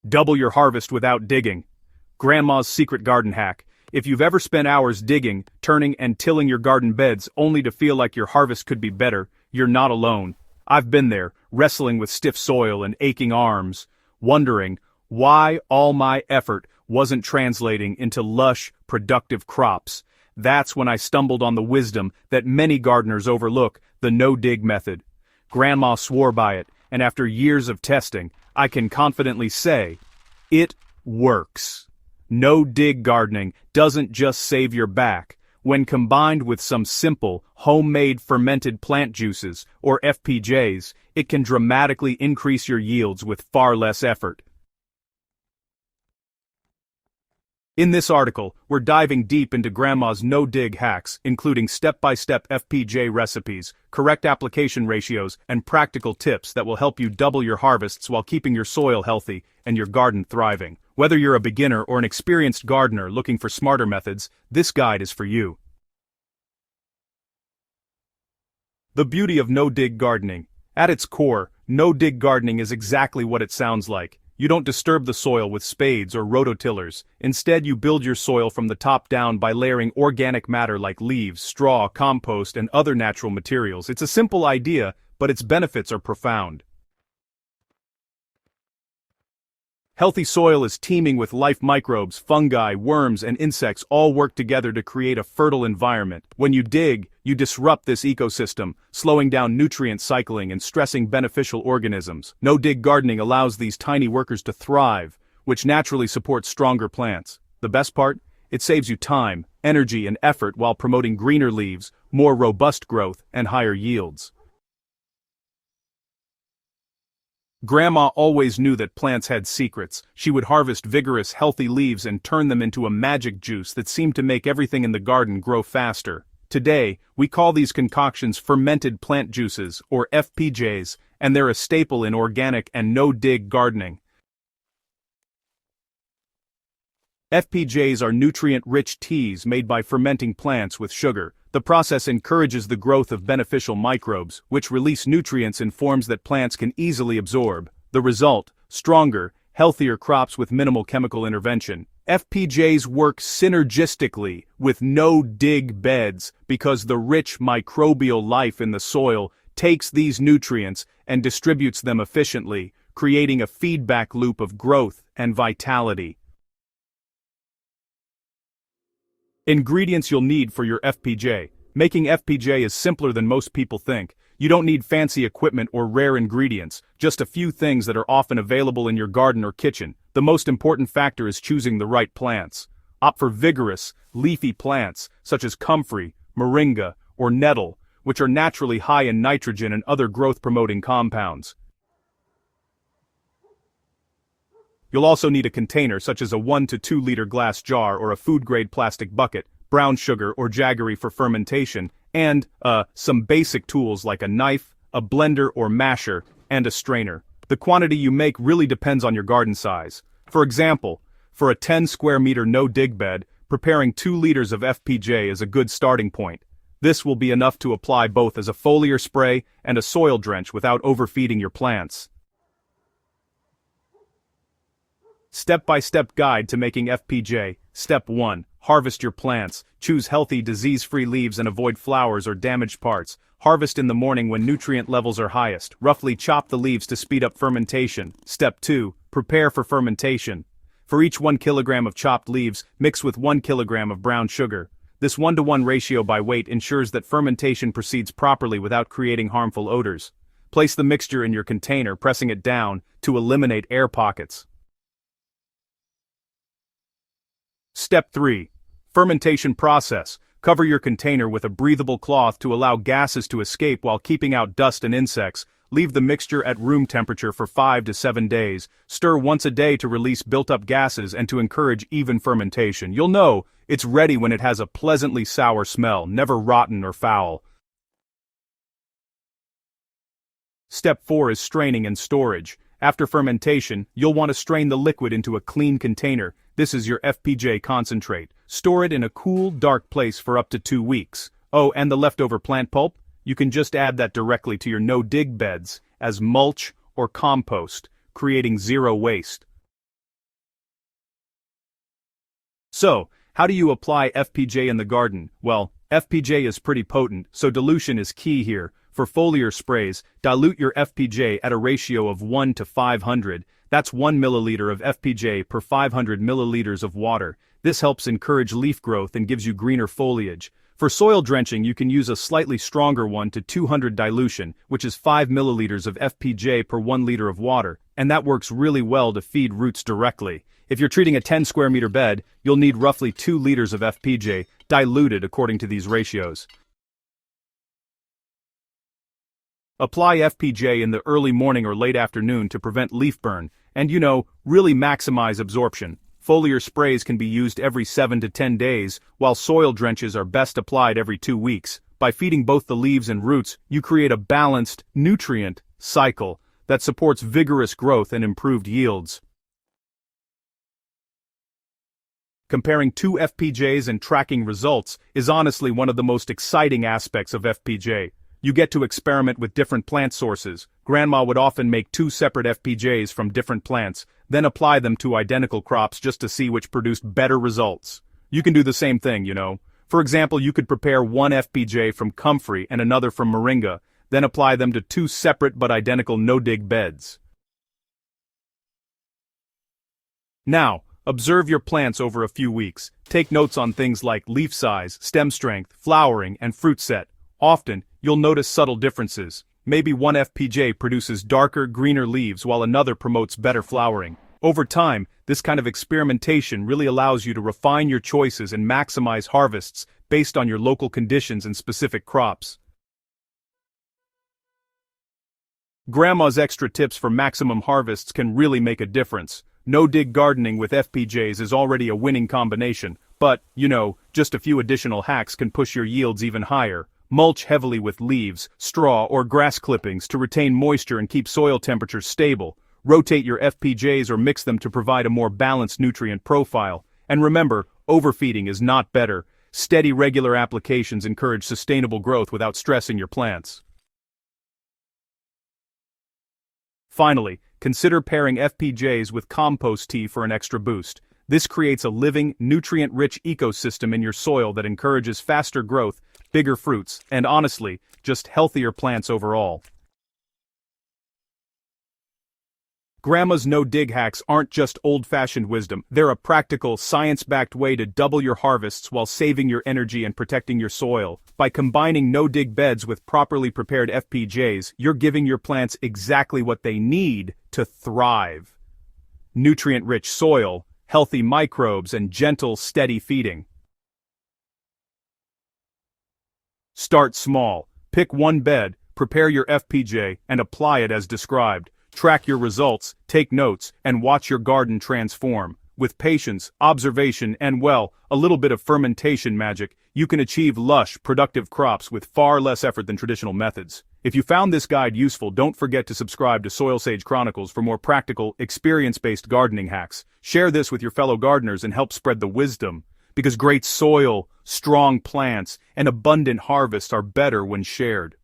Double your harvest without digging. Grandma's secret garden hack. If you've ever spent hours digging, turning and tilling your garden beds only to feel like your harvest could be better, you're not alone. I've been there, wrestling with stiff soil and aching arms, wondering why all my effort wasn't translating into lush, productive crops. That's when I stumbled on the wisdom that many gardeners overlook, the no-dig method. Grandma swore by it, and after years of testing, I can confidently say, it works. No-dig gardening doesn't just save your back. When combined with some simple, homemade fermented plant juices, or FPJs, it can dramatically increase your yields with far less effort. In this article, we're diving deep into Grandma's no-dig hacks, including step-by-step FPJ recipes, correct application ratios, and practical tips that will help you double your harvests while keeping your soil healthy and your garden thriving. Whether you're a beginner or an experienced gardener looking for smarter methods, this guide is for you. The beauty of no-dig gardening. At its core, no-dig gardening is exactly what it sounds like. You don't disturb the soil with spades or rototillers. Instead, you build your soil from the top down by layering organic matter like leaves, straw, compost, and other natural materials. It's a simple idea, but its benefits are profound. Healthy soil is teeming with life microbes, fungi, worms, and insects all work together to create a fertile environment. When you dig, you disrupt this ecosystem, slowing down nutrient cycling and stressing beneficial organisms. No-dig gardening allows these tiny workers to thrive, which naturally supports stronger plants. The best part? It saves you time, energy, and effort while promoting greener leaves, more robust growth, and higher yields. Grandma always knew that plants had secrets. She would harvest vigorous, healthy leaves and turn them into a magic juice that seemed to make everything in the garden grow faster. Today, we call these concoctions fermented plant juices, or FPJs, and they're a staple in organic and no-dig gardening. FPJs are nutrient-rich teas made by fermenting plants with sugar. The process encourages the growth of beneficial microbes, which release nutrients in forms that plants can easily absorb. The result: stronger, healthier crops with minimal chemical intervention. FPJs work synergistically with no-dig beds because the rich microbial life in the soil takes these nutrients and distributes them efficiently, creating a feedback loop of growth and vitality. Ingredients you'll need for your FPJ. Making FPJ is simpler than most people think. You don't need fancy equipment or rare ingredients, just a few things that are often available in your garden or kitchen. The most important factor is choosing the right plants. Opt for vigorous, leafy plants, such as comfrey, moringa, or nettle, which are naturally high in nitrogen and other growth-promoting compounds. You'll also need a container such as a 1 to 2 liter glass jar or a food-grade plastic bucket, brown sugar or jaggery for fermentation, and, some basic tools like a knife, a blender or masher, and a strainer. The quantity you make really depends on your garden size. For example, for a 10 square meter no-dig bed, preparing 2 liters of FPJ is a good starting point. This will be enough to apply both as a foliar spray and a soil drench without overfeeding your plants. Step-by-step guide to making FPJ. Step 1. Harvest your plants. Choose healthy, disease-free leaves and avoid flowers or damaged parts. Harvest in the morning when nutrient levels are highest. Roughly chop the leaves to speed up fermentation. Step 2. Prepare for fermentation. For each 1 kilogram of chopped leaves, mix with 1 kilogram of brown sugar. This 1-to-1 ratio by weight ensures that fermentation proceeds properly without creating harmful odors. Place the mixture in your container, pressing it down to eliminate air pockets. Step 3. Fermentation process. Cover your container with a breathable cloth to allow gases to escape while keeping out dust and insects. Leave the mixture at room temperature for 5 to 7 days. Stir once a day to release built-up gases and to encourage even fermentation. You'll know it's ready when it has a pleasantly sour smell, never rotten or foul. Step 4 is straining and storage. After fermentation, you'll want to strain the liquid into a clean container. This is your FPJ concentrate. Store it in a cool, dark place for up to 2 weeks. Oh, and the leftover plant pulp? You can just add that directly to your no-dig beds as mulch or compost, creating zero waste. So, how do you apply FPJ in the garden? Well, FPJ is pretty potent, so dilution is key here. For foliar sprays, dilute your FPJ at a ratio of 1 to 500. That's 1 milliliter of FPJ per 500 milliliters of water. This helps encourage leaf growth and gives you greener foliage. For soil drenching, you can use a slightly stronger 1 to 200 dilution, which is 5 milliliters of FPJ per 1 liter of water, and that works really well to feed roots directly. If you're treating a 10 square meter bed, you'll need roughly 2 liters of FPJ, diluted according to these ratios. Apply FPJ in the early morning or late afternoon to prevent leaf burn, and really maximize absorption. Foliar sprays can be used every 7 to 10 days, while soil drenches are best applied every 2 weeks. By feeding both the leaves and roots, you create a balanced, nutrient cycle that supports vigorous growth and improved yields. Comparing 2 FPJs and tracking results is honestly one of the most exciting aspects of FPJ. You get to experiment with different plant sources. Grandma would often make 2 separate FPJs from different plants, then apply them to identical crops just to see which produced better results. You can do the same thing, For example, you could prepare one FPJ from comfrey and another from moringa, then apply them to 2 separate but identical no-dig beds. Now, observe your plants over a few weeks. Take notes on things like leaf size, stem strength, flowering, and fruit set. Often, you'll notice subtle differences. Maybe one FPJ produces darker, greener leaves while another promotes better flowering. Over time, this kind of experimentation really allows you to refine your choices and maximize harvests based on your local conditions and specific crops. Grandma's extra tips for maximum harvests can really make a difference. No-dig gardening with FPJs is already a winning combination, but, just a few additional hacks can push your yields even higher. Mulch heavily with leaves, straw, or grass clippings to retain moisture and keep soil temperatures stable. Rotate your FPJs or mix them to provide a more balanced nutrient profile. And remember, overfeeding is not better. Steady, regular applications encourage sustainable growth without stressing your plants. Finally, consider pairing FPJs with compost tea for an extra boost. This creates a living, nutrient-rich ecosystem in your soil that encourages faster growth, bigger fruits, and honestly, just healthier plants overall. Grandma's no-dig hacks aren't just old-fashioned wisdom, they're a practical, science-backed way to double your harvests while saving your energy and protecting your soil. By combining no-dig beds with properly prepared FPJs, you're giving your plants exactly what they need to thrive. Nutrient-rich soil, healthy microbes, and gentle, steady feeding. Start small. Pick one bed, prepare your FPJ, and apply it as described. Track your results, take notes, and watch your garden transform. With patience, observation, and a little bit of fermentation magic, you can achieve lush, productive crops with far less effort than traditional methods. If you found this guide useful, don't forget to subscribe to Soil Sage Chronicles for more practical, experience-based gardening hacks. Share this with your fellow gardeners and help spread the wisdom. Because great soil, strong plants, and abundant harvest are better when shared.